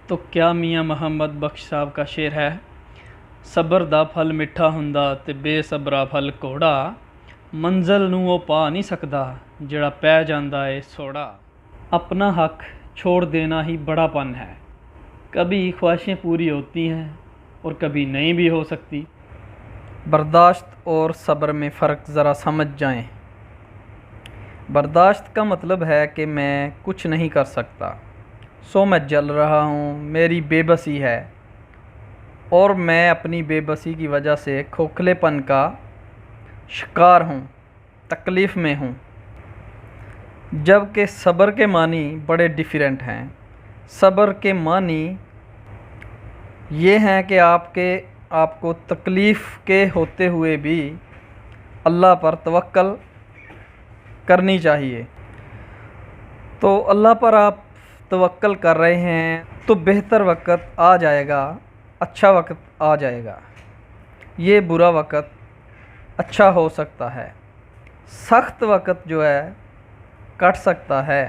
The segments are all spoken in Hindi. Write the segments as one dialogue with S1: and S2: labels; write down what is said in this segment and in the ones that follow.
S1: तो क्या मियाँ मोहम्मद बख्श साहब का शेर है। सबर दा फल मिठा हुंदा ते बेसबरा फल कौड़ा। मंजिल नूं ओ पा नहीं सकदा जिहड़ा पै जांदा है सोड़ा। अपना हक छोड़ देना ही बड़ापन है। कभी ख्वाहिशें पूरी होती हैं और कभी नहीं भी हो सकती। बर्दाश्त और सब्र में फ़र्क ज़रा समझ जाएं। बर्दाश्त का मतलब है कि मैं कुछ नहीं कर सकता, सो मैं जल रहा हूँ, मेरी बेबसी है और मैं अपनी बेबसी की वजह से खोखलेपन का शिकार हूँ, तकलीफ़ में हूँ। जबकि सब्र के मानी बड़े डिफरेंट हैं। सब्र के मानी ये हैं कि आपको तकलीफ़ के होते हुए भी अल्लाह पर तवक्कल करनी चाहिए। तो अल्लाह पर आप तवक्कल कर रहे हैं तो बेहतर वक़्त आ जाएगा, अच्छा वक़्त आ जाएगा। ये बुरा वक़्त अच्छा हो सकता है, सख्त वक़्त जो है कट सकता है।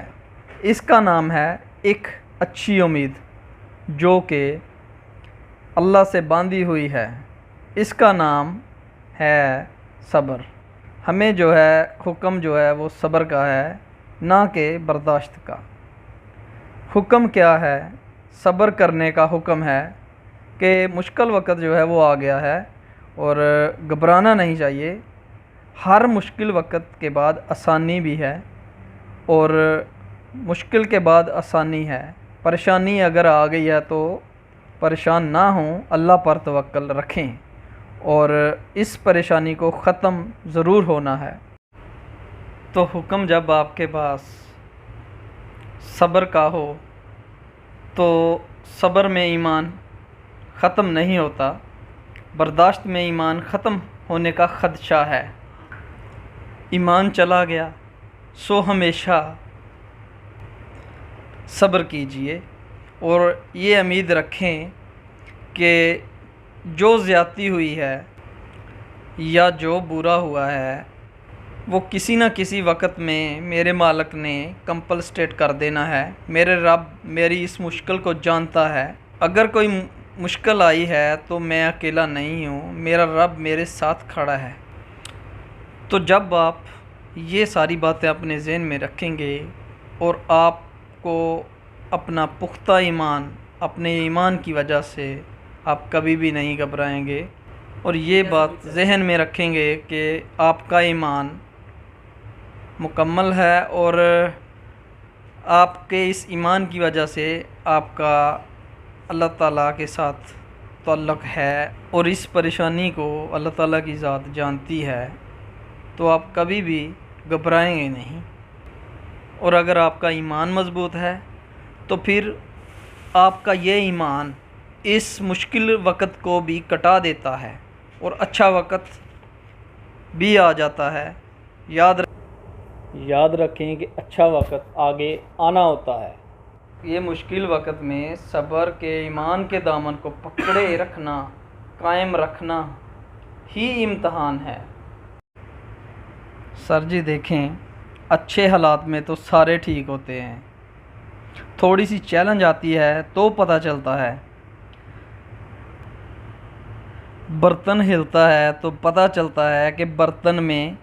S1: इसका नाम है एक अच्छी उम्मीद जो कि अल्लाह से बांधी हुई है। इसका नाम है सब्र। हमें जो है हुक्म जो है वो सब्र का है, ना कि बर्दाश्त का। हुक्म क्या है? सब्र करने का हुक्म है कि मुश्किल वक़्त जो है वो आ गया है और घबराना नहीं चाहिए। हर मुश्किल वक़्त के बाद आसानी भी है और मुश्किल के बाद आसानी है। परेशानी अगर आ गई है तो परेशान ना हों, अल्लाह पर तवक्कल रखें और इस परेशानी को ख़त्म ज़रूर होना है। तो हुक्म जब आपके पास सब्र का हो तो सब्र में ईमान ख़त्म नहीं होता, बर्दाश्त में ईमान ख़त्म होने का ख़दशा है। ईमान चला गया सो हमेशा सब्र कीजिए और ये उम्मीद रखें कि जो ज़्यादती हुई है या जो बुरा हुआ है वो किसी न किसी वक़्त में मेरे मालिक ने कंपलसेट कर देना है। मेरे रब मेरी इस मुश्किल को जानता है। अगर कोई मुश्किल आई है तो मैं अकेला नहीं हूँ, मेरा रब मेरे साथ खड़ा है। तो जब आप ये सारी बातें अपने ज़हन में रखेंगे और आपको अपना पुख्ता ईमान, अपने ईमान की वजह से आप कभी भी नहीं घबराएंगे और ये बात ज़हन में रखेंगे कि आपका ईमान मुकम्मल है और आपके इस ईमान की वजह से आपका अल्लाह ताला के साथ ताल्लुक़ है और इस परेशानी को अल्लाह ताला की ज़ात जानती है, तो आप कभी भी घबराएंगे नहीं। और अगर आपका ईमान मज़बूत है तो फिर आपका ये ईमान इस मुश्किल वक़्त को भी कटा देता है और अच्छा वक़्त भी आ जाता है। याद रखें कि अच्छा वक़्त आगे आना होता है। ये मुश्किल वक़्त में सब्र के ईमान के दामन को पकड़े रखना, कायम रखना ही इम्तहान है। सर जी देखें, अच्छे हालात में तो सारे ठीक होते हैं, थोड़ी सी चैलेंज आती है तो पता चलता है। बर्तन हिलता है तो पता चलता है कि बर्तन में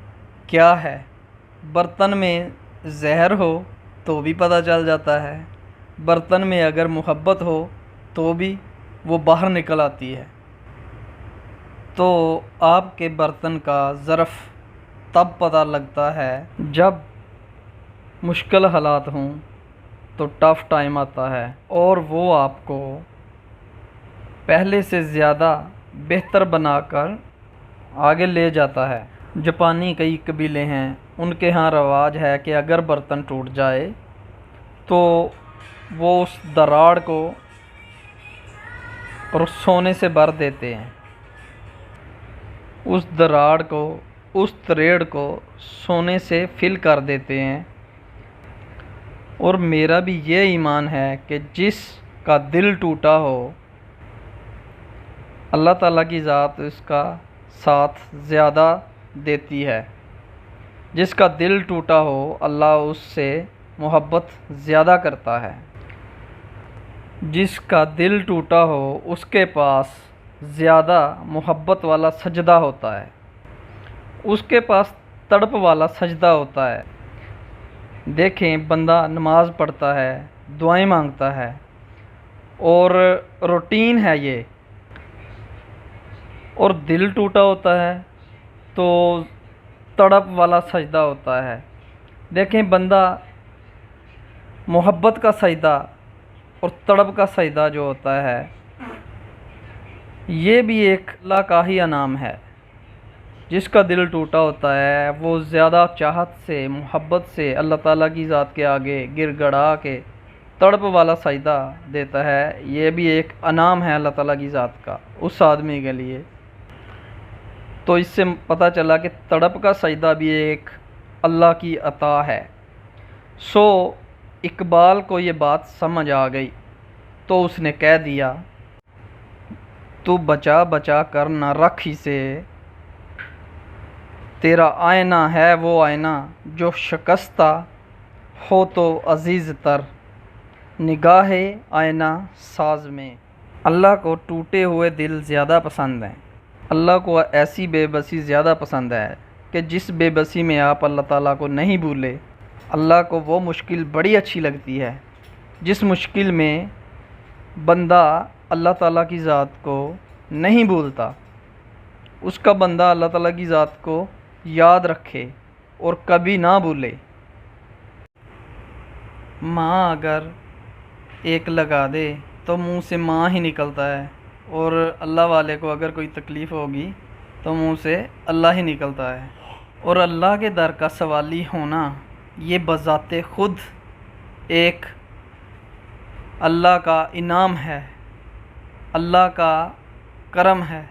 S1: क्या है। बर्तन में जहर हो तो भी पता चल जाता है। बर्तन में अगर मोहब्बत हो तो भी वो बाहर निकल आती है। तो आपके बर्तन का ज़र्फ़ तब पता लगता है जब मुश्किल हालात हों, तो टफ़ टाइम आता है और वो आपको पहले से ज़्यादा बेहतर बनाकर आगे ले जाता है। जापानी कई कबीले हैं, उनके यहाँ रवाज है कि अगर बर्तन टूट जाए तो वो उस दरार को और सोने से भर देते हैं। उस दरार को, उस तरेड़ को सोने से फिल कर देते हैं। और मेरा भी ये ईमान है कि जिसका दिल टूटा हो, अल्लाह ताला की ज़ात इसका साथ ज़्यादा देती है। जिसका दिल टूटा हो, अल्लाह उससे मोहब्बत ज़्यादा करता है। जिसका दिल टूटा हो उसके पास ज़्यादा मोहब्बत वाला सजदा होता है, उसके पास तड़प वाला सजदा होता है। देखें, बंदा नमाज़ पढ़ता है, दुआएं मांगता है और रूटीन है ये, और दिल टूटा होता है तो तड़प वाला सजदा होता है। देखें, बंदा मोहब्बत का सजदा और तड़प का सजदा जो होता है, ये भी एक अल्लाह का ही इनाम है। जिसका दिल टूटा होता है वो ज़्यादा चाहत से, मोहब्बत से अल्लाह ताला की ज़ात के आगे गिड़गड़ा के तड़प वाला सजदा देता है। ये भी एक इनाम है अल्लाह ताला की ज़ात का उस आदमी के लिए। तो इससे पता चला कि तड़प का सजदा भी एक अल्लाह की अता है। सो इकबाल को ये बात समझ आ गई तो उसने कह दिया, तू बचा बचा कर न रख इसे, तेरा आईना है वो आईना जो शिकस्ता हो तो अजीज़ तर, निगाहे आईना साज में। अल्लाह को टूटे हुए दिल ज़्यादा पसंद हैं। अल्लाह को ऐसी बेबसी ज़्यादा पसंद है कि जिस बेबसी में आप अल्लाह ताला को नहीं भूले। अल्लाह को वो मुश्किल बड़ी अच्छी लगती है जिस मुश्किल में बंदा अल्लाह ताला की ज़ात को नहीं भूलता। उसका बंदा अल्लाह ताला की ज़ात को याद रखे और कभी ना भूले। माँ अगर एक लगा दे तो मुंह से माँ ही निकलता है, और अल्लाह वाले को अगर कोई तकलीफ़ होगी तो मुंह से अल्लाह ही निकलता है। और अल्लाह के दर का सवाली होना ये बज़ाते ख़ुद एक अल्लाह का इनाम है, अल्लाह का करम है,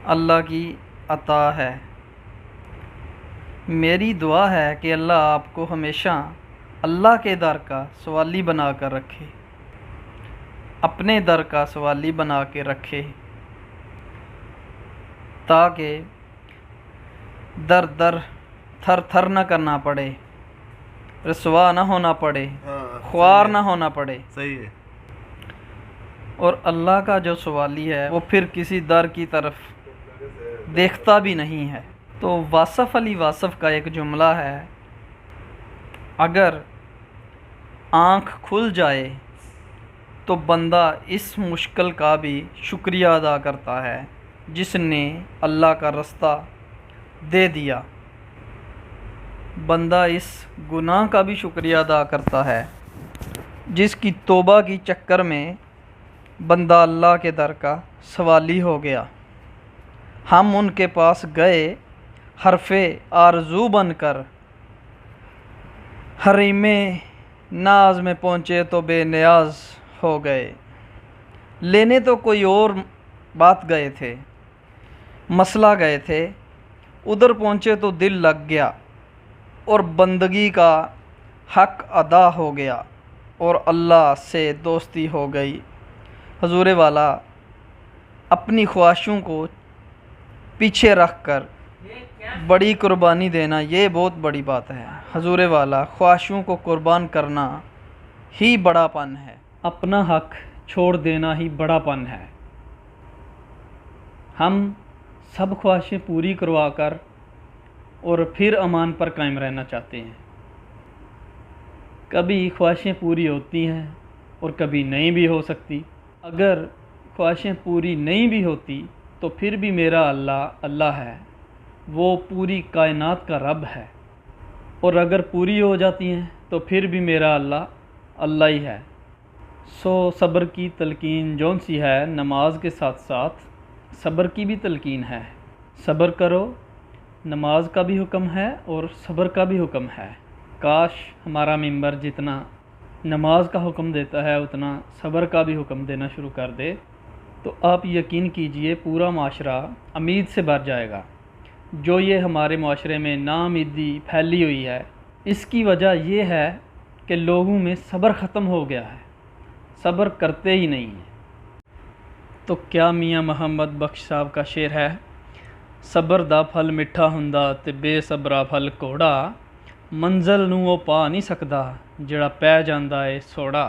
S1: अल्लाह की अता है। मेरी दुआ है कि अल्लाह आपको हमेशा अल्लाह के दर का सवाली बना कर रखे, अपने दर का सवाली बना के रखे, ताकि दर दर थर थर ना करना पड़े, रसवा ना होना पड़े, ख्वार ना होना पड़े।
S2: सही है।
S1: और अल्लाह का जो सवाली है वो फिर किसी दर की तरफ देखता भी नहीं है। तो वासफ़ अली वासफ़ का एक जुमला है, अगर आँख खुल जाए तो बंदा इस मुश्किल का भी शुक्रिया अदा करता है जिसने अल्लाह का रास्ता दे दिया। बंदा इस गुनाह का भी शुक्रिया अदा करता है जिसकी तौबा की चक्कर में बंदा अल्लाह के दर का सवाली हो गया। हम उनके पास गए हरफ़े आरज़ू बनकर, हरीमे नाज में पहुँचे तो बेनियाज हो गए। लेने तो कोई और बात गए थे, मसला गए थे, उधर पहुँचे तो दिल लग गया और बंदगी का हक अदा हो गया और अल्लाह से दोस्ती हो गई। हजूर वाला अपनी ख्वाहिशों को पीछे रख कर बड़ी कुर्बानी देना ये बहुत बड़ी बात है। हजूर वाला ख्वाहिशों को कुर्बान करना ही बड़ापन है, अपना हक छोड़ देना ही बड़ापन है। हम सब ख्वाहिशें पूरी करवा कर और फिर अमान पर कायम रहना चाहते हैं। कभी ख्वाहिशें पूरी होती हैं और कभी नहीं भी हो सकती। अगर ख्वाहिशें पूरी नहीं भी होती तो फिर भी मेरा अल्लाह अल्लाह है, वो पूरी कायनात का रब है। और अगर पूरी हो जाती हैं तो फिर भी मेरा अल्लाह अल्लाह ही है। सो सब्र की तलकीन जौन सी है, नमाज के साथ साथ सब्र की भी तलकीन है। सब्र करो, नमाज का भी हुक्म है और सब्र का भी हुक्म है। काश हमारा मिंबर जितना नमाज का हुक्म देता है उतना सब्र का भी हुक्म देना शुरू कर दे, तो आप यकीन कीजिए पूरा माशरा उम्मीद से भर जाएगा। जो ये हमारे माशरे में नाउम्मीदी फैली हुई है, इसकी वजह ये है कि लोगों में सब्र ख़त्म हो गया है, सब्र करते ही नहीं हैं। तो क्या मियाँ मोहम्मद बख्श साहब का शेर है, सब्र दा फल मिठा हुंदा ते बेसब्रा फल कोड़ा, मंज़िल नूं ओ पा नहीं सकदा जिहड़ा पै जांदा है सोड़ा।